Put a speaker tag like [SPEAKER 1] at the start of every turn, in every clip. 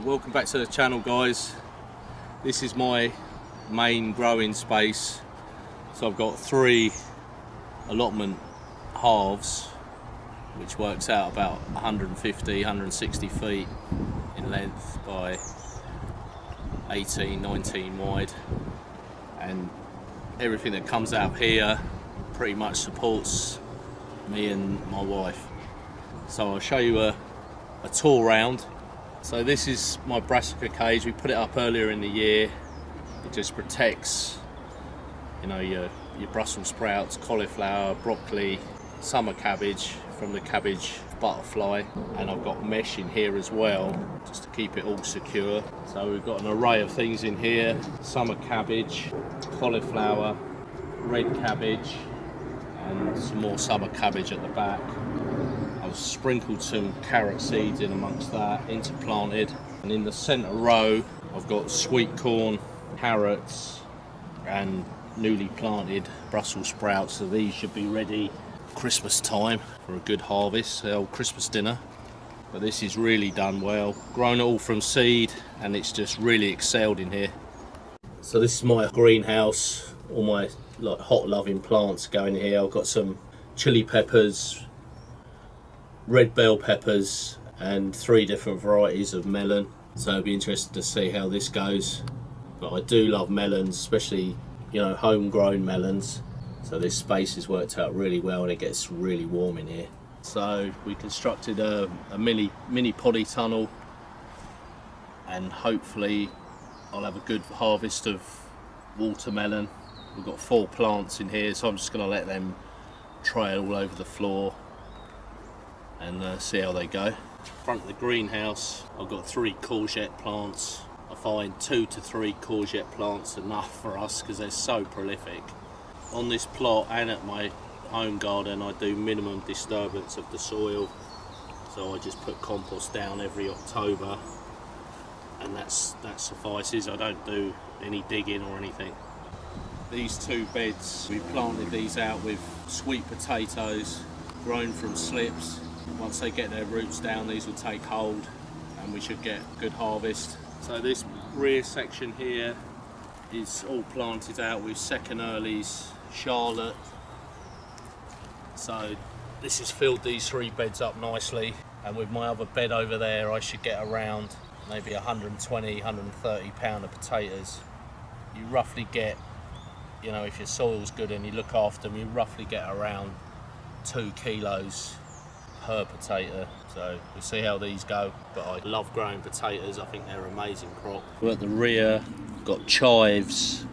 [SPEAKER 1] Welcome back to the channel, guys. This is my main growing space. So I've got 3 allotment halves, which works out about 150, 160 feet in length by 18, 19 wide, and everything that comes out here pretty much supports me and my wife. So I'll show you a tour round. So this is my brassica cage. We put it up earlier in the year. It just protects, your Brussels sprouts, cauliflower, broccoli, summer cabbage from the cabbage butterfly, and I've got mesh in here as well just to keep it all secure. So we've got an array of things in here: summer cabbage, cauliflower, red cabbage, and some more summer cabbage at the back. I've sprinkled some carrot seeds in amongst that, interplanted, and in the centre row I've got sweet corn, carrots, and newly planted Brussels sprouts. So these should be ready Christmas time for a good harvest, the old Christmas dinner. But this is really done well, grown all from seed, and it's just really excelled in here. So this is my greenhouse. All my hot loving plants go in here. I've got some chili peppers, red bell peppers, and 3 different varieties of melon. So I'll be interested to see how this goes. But I do love melons, especially homegrown melons. So this space has worked out really well, and it gets really warm in here. So we constructed a mini polytunnel, and hopefully I'll have a good harvest of watermelon. We've got 4 plants in here, so I'm just going to let them trail all over the floor and see how they go. Front of the greenhouse, I've got 3 courgette plants. I find 2 to 3 courgette plants enough for us because they're so prolific. On this plot and at my home garden, I do minimum disturbance of the soil. So I just put compost down every October, and that suffices. I don't do any digging or anything. These 2 beds, we planted these out with sweet potatoes grown from slips. Once they get their roots down, these will take hold and we should get good harvest. So this rear section here is all planted out with second earlies, Charlotte. So this has filled these 3 beds up nicely, and with my other bed over there I should get around maybe 120, 130 pound of potatoes. You roughly get, if your soil's good and you look after them, you roughly get around 2 kilos per potato. So we'll see how these go, but I love growing potatoes. I think they're an amazing crop. We're at the rear, got chives,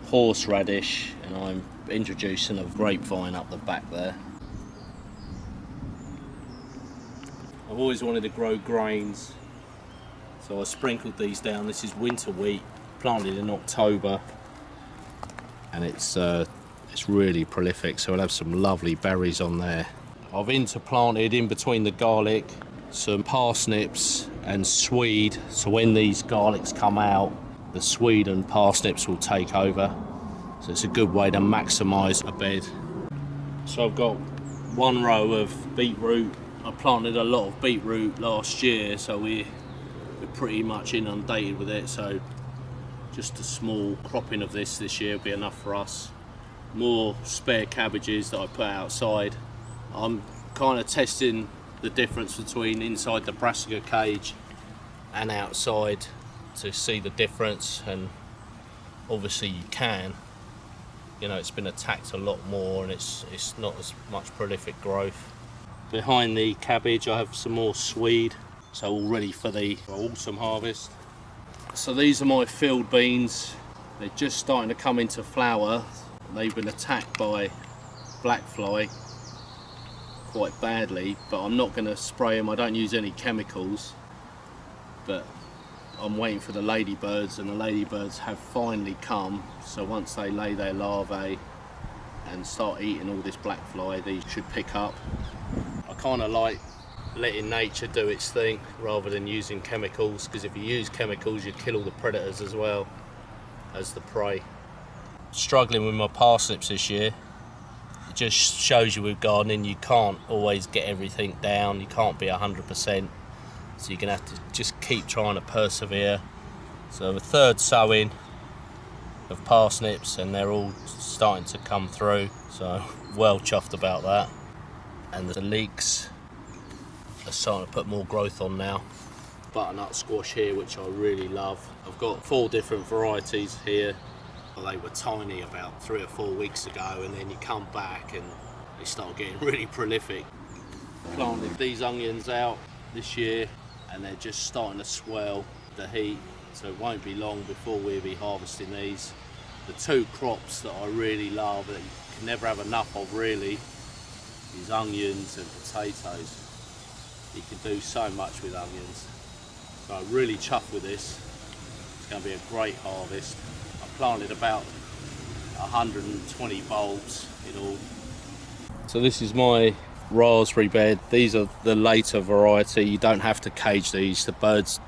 [SPEAKER 1] horseradish, and I'm introducing a grapevine up the back there. I've always wanted to grow grains, so I sprinkled these down. This is winter wheat, planted in October, and it's really prolific, so I'll have some lovely berries on there. I've interplanted in between the garlic some parsnips and swede, so when these garlics come out, the swede and parsnips will take over. So it's a good way to maximise a bed. So I've got 1 row of beetroot. I planted a lot of beetroot last year, so we're pretty much inundated with it. So just a small cropping of this year will be enough for us. More spare cabbages that I put outside. I'm kind of testing the difference between inside the brassica cage and outside to see the difference, and obviously you can. It's been attacked a lot more, and it's not as much prolific growth. Behind the cabbage I have some more swede, so all ready for the autumn harvest. So these are my field beans. They're just starting to come into flower. They've been attacked by black fly quite badly, but I'm not going to spray them. I don't use any chemicals, but I'm waiting for the ladybirds, and the ladybirds have finally come. So once they lay their larvae and start eating all this black fly, these should pick up. I kind of like letting nature do its thing rather than using chemicals, because if you use chemicals you kill all the predators as well as the prey. Struggling with my parsnips this year. It just shows you with gardening you can't always get everything down, you can't be 100%. So you're gonna have to just keep trying to persevere. So the third sowing of parsnips, and they're all starting to come through, so well chuffed about that. And the leeks are starting to put more growth on now. Butternut squash here, which I really love. I've got 4 different varieties here. They were tiny about 3 or 4 weeks ago, and then you come back and they start getting really prolific. Planted these onions out this year and they're just starting to swell the heat, so it won't be long before we'll be harvesting these. The 2 crops that I really love, that you can never have enough of really, is onions and potatoes. You can do so much with onions. So I'm really chuffed with this. It's going to be a great harvest. I planted about 120 bulbs in all. So this is my raspberry bed. These are the later variety. You don't have to cage these. The birds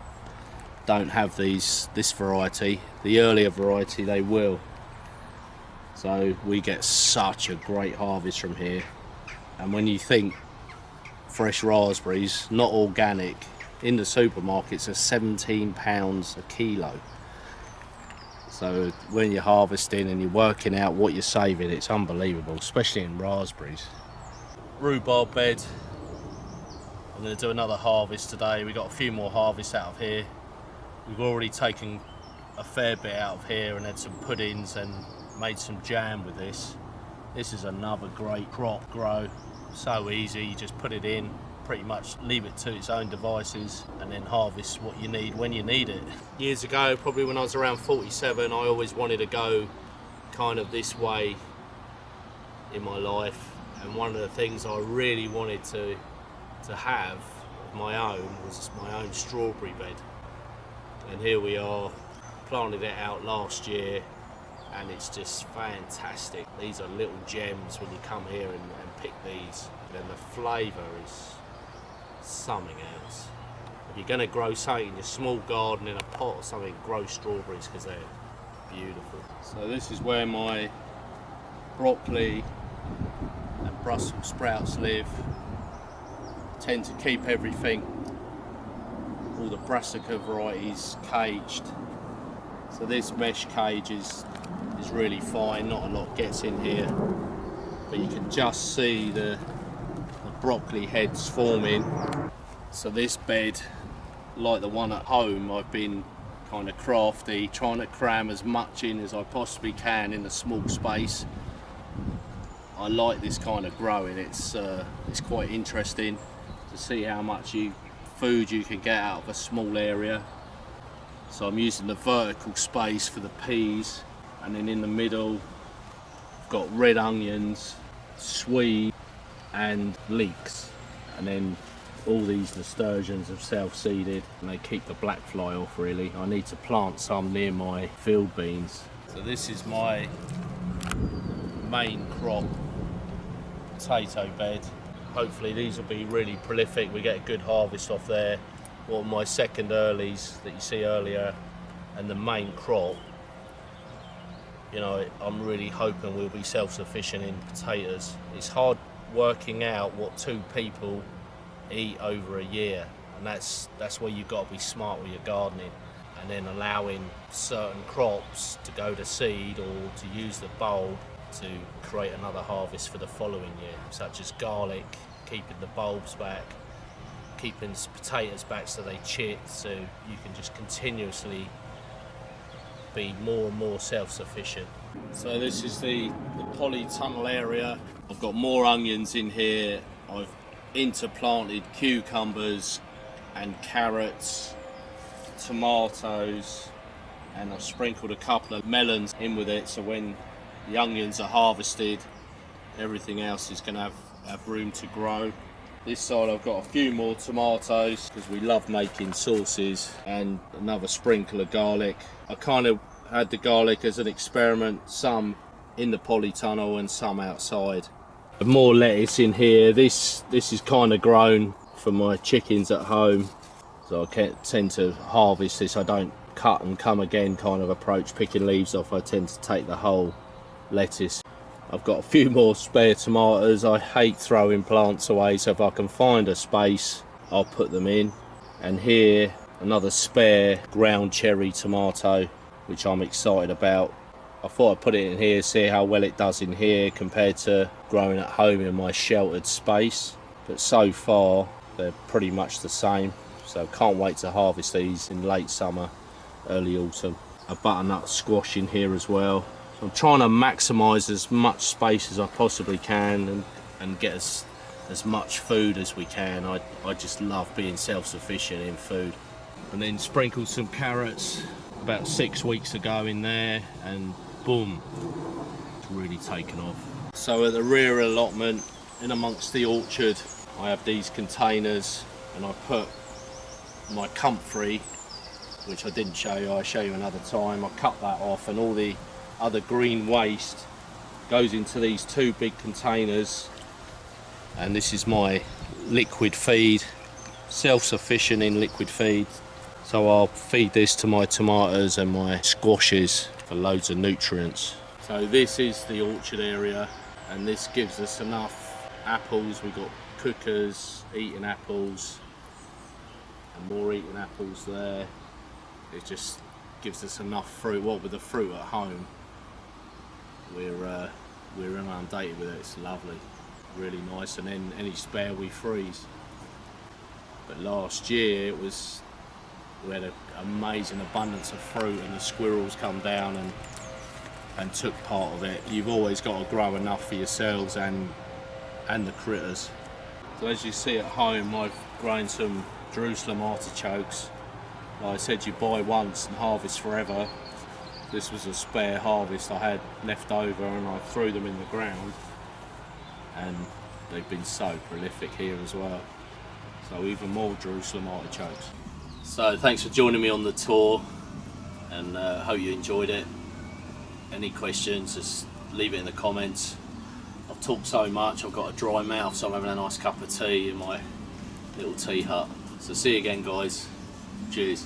[SPEAKER 1] don't have this variety. The earlier variety they will. So we get such a great harvest from here. And when you think fresh raspberries, not organic, in the supermarkets are £17 a kilo. So when you're harvesting and you're working out what you're saving, it's unbelievable, especially in raspberries. Rhubarb bed. I'm going to do another harvest today. We've got a few more harvests out of here. We've already taken a fair bit out of here and had some puddings and made some jam with this. This is another great crop grow. So easy, you just put it in, pretty much leave it to its own devices and then harvest what you need when you need it. Years ago, probably when I was around 47, I always wanted to go kind of this way in my life, and one of the things I really wanted to have of my own was my own strawberry bed. And here we are, planted it out last year, and it's just fantastic. These are little gems when you come here and pick these. Then the flavour is something else. If you're going to grow something in your small garden in a pot or something, grow strawberries because they're beautiful. So this is where my broccoli and Brussels sprouts live. Tend to keep everything, all the brassica varieties, caged. So this mesh cage is really fine, not a lot gets in here, but you can just see the broccoli heads forming. So this bed, like the one at home, I've been kind of crafty, trying to cram as much in as I possibly can in a small space. I like this kind of growing. It's quite interesting to see how much food you can get out of a small area. So I'm using the vertical space for the peas, and then in the middle I've got red onions, swede and leeks, and then all these nasturtiums have self-seeded and they keep the black fly off really. I need to plant some near my field beans. So this is my main crop potato bed. Hopefully these will be really prolific, we get a good harvest off there. Or my second earlies that you see earlier, and the main crop, you know, I'm really hoping we'll be self-sufficient in potatoes. It's hard working out what 2 people eat over a year, and that's where you've got to be smart with your gardening, and then allowing certain crops to go to seed or to use the bulb to create another harvest for the following year, such as garlic, keeping the bulbs back, keeping potatoes back so they chit, so you can just continuously be more and more self-sufficient. So this is the Polytunnel area. I've got more onions in here. I've interplanted cucumbers and carrots, tomatoes, and I've sprinkled a couple of melons in with it, so when the onions are harvested, everything else is going to have room to grow. This side I've got a few more tomatoes because we love making sauces, and another sprinkle of garlic. I kind of had the garlic as an experiment, some in the polytunnel and some outside. More lettuce in here. This is kind of grown for my chickens at home, so I tend to harvest this. I don't cut and come again kind of approach, picking leaves off. I tend to take the whole lettuce. I've got a few more spare tomatoes. I hate throwing plants away, so if I can find a space I'll put them in. And here another spare ground cherry tomato, which I'm excited about. I thought I'd put it in here, see how well it does in here compared to growing at home in my sheltered space. But so far they're pretty much the same, so can't wait to harvest these in late summer, early autumn. A butternut squash in here as well. So I'm trying to maximise as much space as I possibly can and get as much food as we can. I just love being self-sufficient in food. And then sprinkled some carrots about 6 weeks ago in there, and boom, it's really taken off. So at the rear allotment, in amongst the orchard, I have these containers, and I put my comfrey, which I didn't show you, I'll show you another time. I cut that off, and all the other green waste goes into these 2 big containers. And this is my liquid feed, self-sufficient in liquid feed. So I'll feed this to my tomatoes and my squashes for loads of nutrients. So this is the orchard area, and this gives us enough apples. We've got cookers, eating apples, and more eating apples there. It just gives us enough fruit. What with the fruit at home, we're inundated with it. It's lovely, really nice. And then any spare we freeze. But last year we had an amazing abundance of fruit, and the squirrels come down and took part of it. You've always got to grow enough for yourselves and the critters. So as you see at home, I've grown some Jerusalem artichokes. Like I said, you buy once and harvest forever. This was a spare harvest I had left over, and I threw them in the ground, and they've been so prolific here as well. So even more Jerusalem artichokes. So thanks for joining me on the tour, and hope you enjoyed it. Any questions, just leave it in the comments. I've talked so much, I've got a dry mouth, so I'm having a nice cup of tea in my little tea hut. So see you again, guys. Cheers.